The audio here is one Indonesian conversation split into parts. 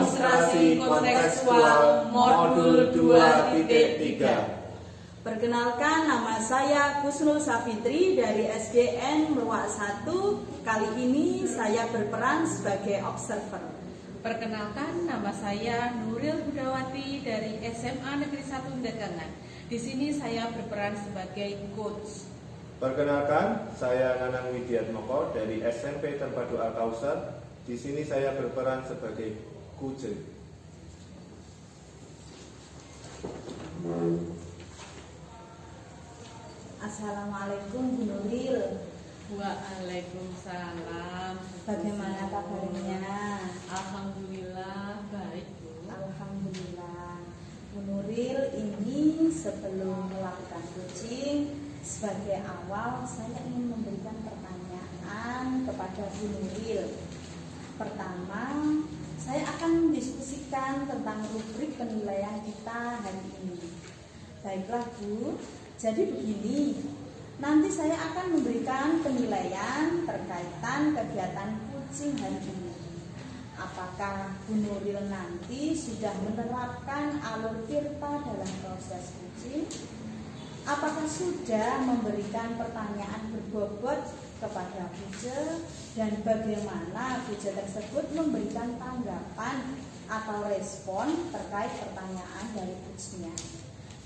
Demonstrasi kontekstual modul 2.3. Perkenalkan, nama saya Kusnul Safitri dari SDN Meruak 1. Kali ini saya berperan sebagai observer. Perkenalkan, nama saya Nuril Budawati dari SMA Negeri 1 Dagangan. Di sini saya berperan sebagai coach. Perkenalkan, saya Nanang Widiatmoko dari SMP Terpadu Al-Kausar. Di sini saya berperan sebagai coach. Assalamualaikum Bu Nuril. Waalaikumsalam. Bagaimana kabarnya? Alhamdulillah baik Bu. Alhamdulillah. Bu Nuril, ini sebelum melakukan coaching, sebagai awal saya ingin memberikan pertanyaan kepada Bu Nuril. Pertama, saya akan mendiskusikan tentang rubrik penilaian kita hari ini. Baiklah Bu, jadi begini, nanti saya akan memberikan penilaian terkaitan kegiatan coaching hari ini. Apakah Bu Nuril nanti sudah menerapkan alur Tirta dalam proses coaching? Apakah sudah memberikan pertanyaan berbobot kepada Puja, dan bagaimana Puja tersebut memberikan tanggapan atau respon terkait pertanyaan dari coachnya.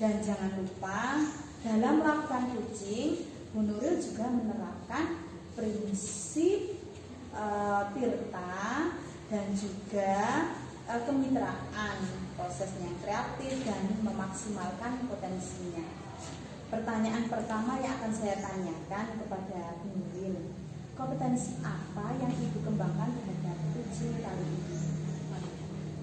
Dan jangan lupa, dalam melakukan coaching, Bu Nuril juga menerapkan prinsip Tirta dan juga kemitraan, prosesnya kreatif dan memaksimalkan potensinya. Pertanyaan pertama yang akan saya tanyakan kepada Bu Nuril, kompetensi apa yang Ibu kembangkan terhadap coaching kali ini?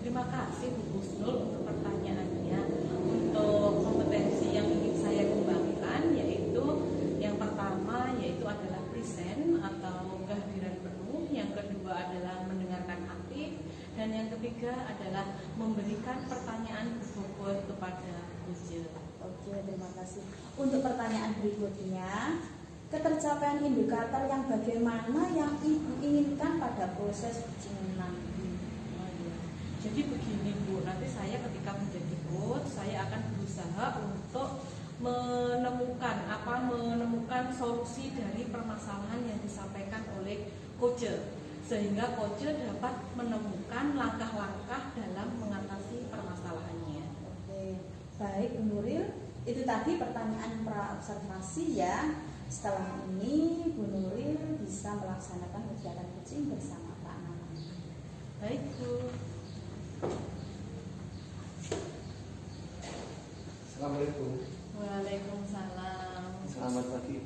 Terima kasih Bu Kusnul untuk pertanyaannya. Untuk kompetensi yang ingin saya kembangkan yaitu yang pertama yaitu adalah present atau kehadiran penuh, yang kedua adalah mendengarkan aktif, dan yang ketiga adalah memberikan pertanyaan berbobot kepada Puja. Oke, terima kasih. Untuk pertanyaan berikutnya, ketercapaian indikator yang bagaimana yang Ibu inginkan pada proses coaching nanti? Jadi begini Bu, nanti saya ketika menjadi coach, saya akan berusaha untuk menemukan solusi dari permasalahan yang disampaikan oleh coach, sehingga coach dapat menemukan langkah-langkah dalam mengatasi permasalahannya. Oke, baik Bu Nuril, itu tadi pertanyaan praobservasi ya. Setelah ini Bu Nuril bisa melaksanakan kegiatan coaching bersama Pak Nanang. Baik Bu. Assalamualaikum. Waalaikumsalam. Selamat pagi.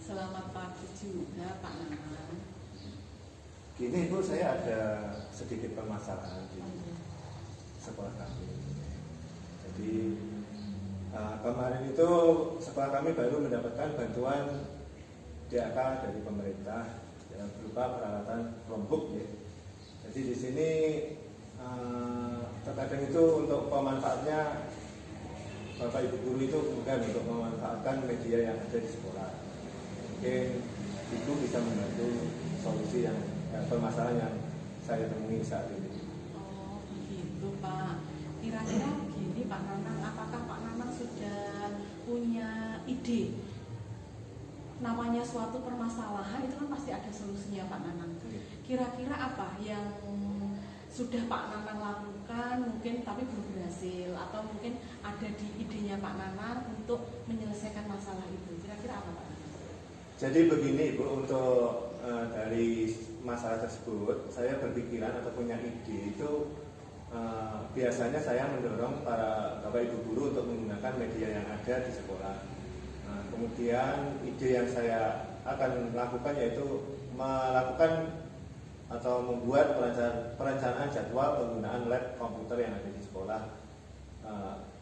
Selamat pagi juga Pak Nanang. Gini Bu, saya ada sedikit permasalahan di sekolah kami. Jadi kemarin itu sekolah kami baru mendapatkan bantuan DAK dari pemerintah yang berupa peralatan Chromebook ya. Jadi di sini terkadang itu untuk pemanfaatnya Bapak Ibu guru itu bukan untuk memanfaatkan media yang ada di sekolah. Mungkin Ibu bisa membantu solusi yang permasalahan yang saya temui saat ini. Oh begitu Pak. Kira-kira begini Pak Nanang, apakah Pak Nanang sudah punya ide? Namanya suatu permasalahan itu kan pasti ada solusinya Pak Nanang. Kira-kira apa yang sudah Pak Nanang lakukan mungkin tapi belum berhasil, atau mungkin ada di idenya Pak Nanang untuk menyelesaikan masalah itu? Kira-kira apa Pak Nanang? Jadi begini Bu, untuk dari masalah tersebut saya berpikiran atau punya ide itu biasanya saya mendorong para Bapak Ibu guru untuk menggunakan media yang ada di sekolah. Kemudian ide yang saya akan lakukan yaitu melakukan atau membuat perencanaan jadwal penggunaan lab komputer yang ada di sekolah.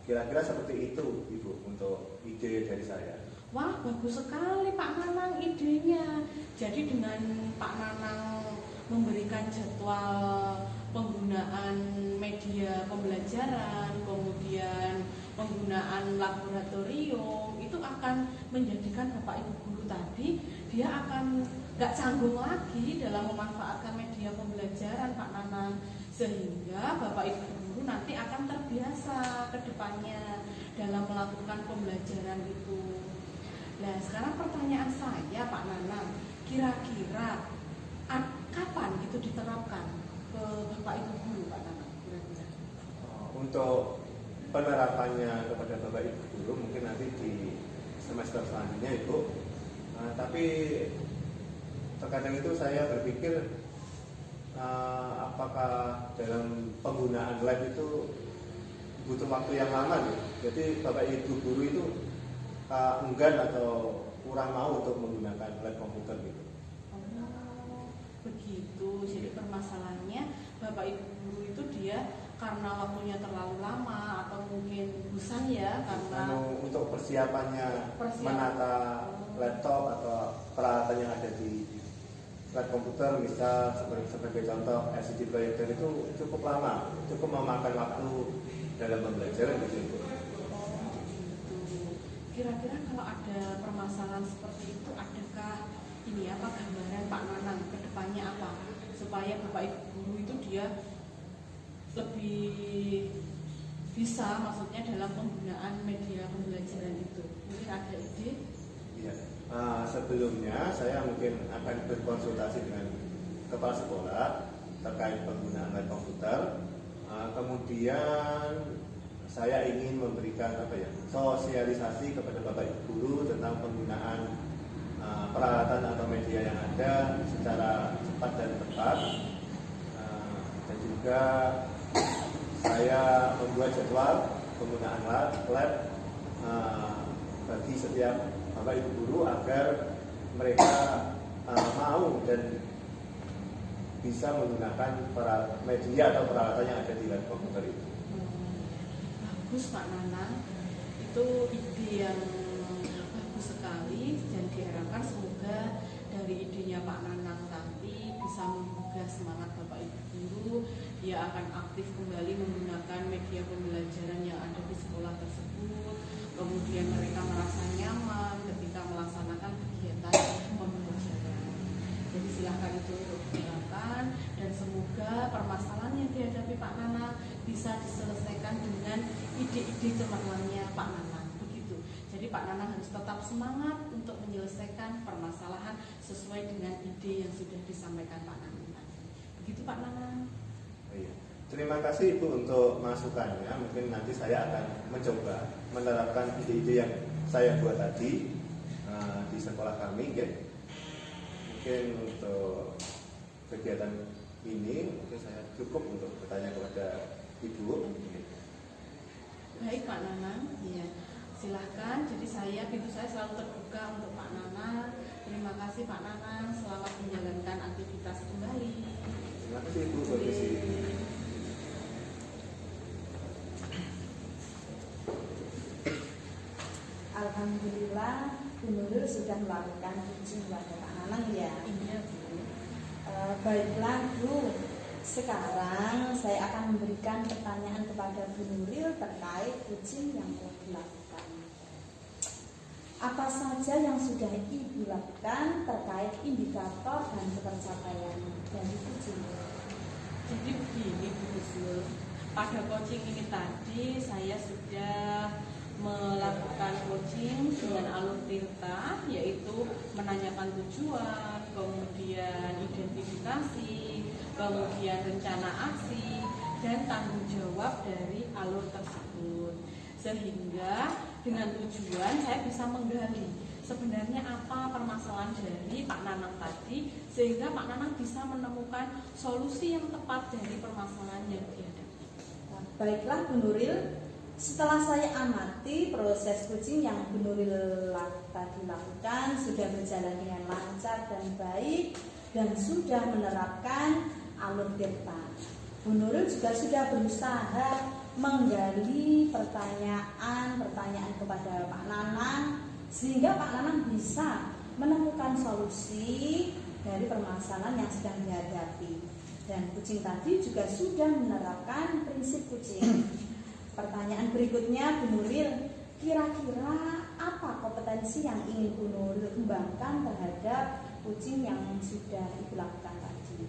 Kira-kira seperti itu Ibu untuk ide dari saya. Wah bagus sekali Pak Nanang idenya. Jadi dengan Pak Nanang memberikan jadwal penggunaan media pembelajaran, kemudian penggunaan laboratorium, itu akan menjadikan Bapak Ibu guru tadi dia akan nggak canggung lagi dalam memanfaatkan media pembelajaran Pak Nanang, sehingga Bapak Ibu guru nanti akan terbiasa ke depannya dalam melakukan pembelajaran itu. Nah, sekarang pertanyaan saya Pak Nanang, kira-kira kapan itu diterapkan ke Bapak Ibu guru Pak Nanang kira-kira? Untuk penerapannya kepada Bapak Ibu guru mungkin nanti di semester selanjutnya Ibu. Tapi terkadang itu saya berpikir apakah dalam penggunaan lab itu butuh waktu yang lama gitu. Jadi Bapak Ibu guru itu enggan atau kurang mau untuk menggunakan lab komputer gitu. Oh, begitu. Jadi permasalahannya Bapak Ibu guru itu dia karena waktunya terlalu lama atau mungkin bosan ya karena untuk persiapannya menata laptop atau peralatan yang ada di lab komputer, misal sebagai contoh LCD proyektor itu cukup lama, cukup memakan waktu dalam pembelajaran gitu. Oh, gitu. Kira-kira kalau ada permasalahan seperti itu, adakah ini apa gambaran Pak Nanang ke depannya apa supaya Bapak Ibu guru itu dia lebih bisa maksudnya dalam penggunaan media pembelajaran itu? Mungkin ada ide? Iya. Sebelumnya saya mungkin akan berkonsultasi dengan kepala sekolah terkait penggunaan lab komputer. Kemudian saya ingin memberikan sosialisasi kepada Bapak Ibu guru tentang penggunaan peralatan atau media yang ada secara cepat dan tepat. Dan juga saya membuat jadwal penggunaan lab bagi setiap Bapak Ibu guru agar mereka mau dan bisa menggunakan media atau peralatan yang ada di lab komputer itu. Bagus Pak Nanang, itu ide yang bagus sekali dan diharapkan semoga dari idenya Pak Nanang tadi bisa menggugah semangat Bapak Ibu guru, dia akan aktif kembali menggunakan media pembelajaran yang ada di sekolah tersebut. Kemudian mereka merasa nyaman ketika melaksanakan kegiatan pembelajaran. Jadi silahkan itu untuk digunakan dan semoga permasalahan yang dihadapi Pak Nanang bisa diselesaikan dengan ide-ide cemerlangnya Pak Nanang. Begitu. Jadi Pak Nanang harus tetap semangat untuk menyelesaikan permasalahan sesuai dengan ide yang sudah disampaikan Pak Nanang. Begitu Pak Nanang. Iya. Terima kasih Ibu untuk masukannya. Mungkin nanti saya akan mencoba menerapkan ide-ide yang saya buat tadi di sekolah kami. Ya. Mungkin untuk kegiatan ini mungkin saya cukup untuk bertanya kepada Ibu. Baik Pak Nanang, ya silahkan. Jadi pintu saya selalu terbuka untuk Pak Nanang. Terima kasih Pak Nanang. Selamat menjalankan aktivitas kembali. Terima kasih Ibu. Permisi. Alhamdulillah Bu Nuril sudah melakukan uji kepada Pak Nanang ya. Iya Bu. Baiklah Bu, sekarang saya akan memberikan pertanyaan kepada Bu Nuril terkait uji yang telah dilakukan. Apa saja yang sudah Ibu lakukan terkait indikator dan pencapaian dari uji? Jadi begini Bu Nuril, pada coaching ini tadi saya sudah melakukan coaching dengan alur tirta, yaitu menanyakan tujuan, kemudian identifikasi, kemudian rencana aksi, dan tanggung jawab dari alur tersebut. Sehingga dengan tujuan saya bisa menggali sebenarnya apa permasalahan dari Pak Nanang tadi, sehingga Pak Nanang bisa menemukan solusi yang tepat dari permasalahan yang dihadapi. Baiklah Bu Nuril, setelah saya amati proses coaching yang Bu Nuril tadi lakukan sudah berjalan dengan lancar dan baik dan sudah menerapkan alur tirta. Bu Nuril juga sudah berusaha menggali pertanyaan kepada Pak Nanang sehingga Pak Nanang bisa menemukan solusi dari permasalahan yang sedang dihadapi. Dan coaching tadi juga sudah menerapkan prinsip coaching. Pertanyaan berikutnya Bu Nuril, kira-kira apa kompetensi yang ingin Bu Nuril kembangkan terhadap coaching yang sudah Ibu lakukan tadi?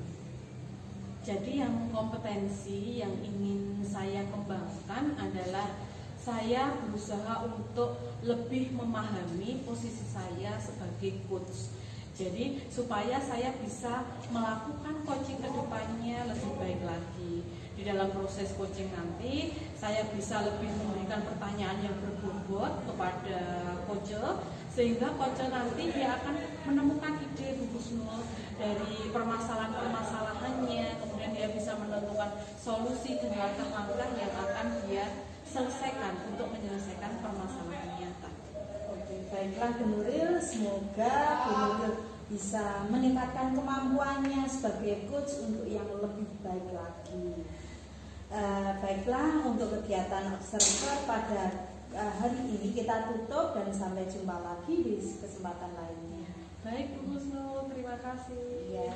Jadi yang kompetensi yang ingin saya kembangkan adalah saya berusaha untuk lebih memahami posisi saya sebagai coach. Jadi supaya saya bisa melakukan coaching ke depannya lebih baik lagi. Di dalam proses coaching nanti saya bisa lebih memberikan pertanyaan yang berbobot kepada coach, sehingga coach nanti dia akan menemukan ide Bu Husnul dari permasalahan-permasalahannya, kemudian dia bisa menentukan solusi dan langkah-langkah yang akan dia selesaikan untuk menyelesaikan permasalahannya. Oke, baiklah Bu Nuril, semoga Bu Nuril bisa meningkatkan kemampuannya sebagai coach untuk yang lebih baik lagi. Baiklah, untuk kegiatan observer pada hari ini kita tutup dan sampai jumpa lagi di kesempatan lainnya. Baik Bu Husnul, terima kasih. Ya.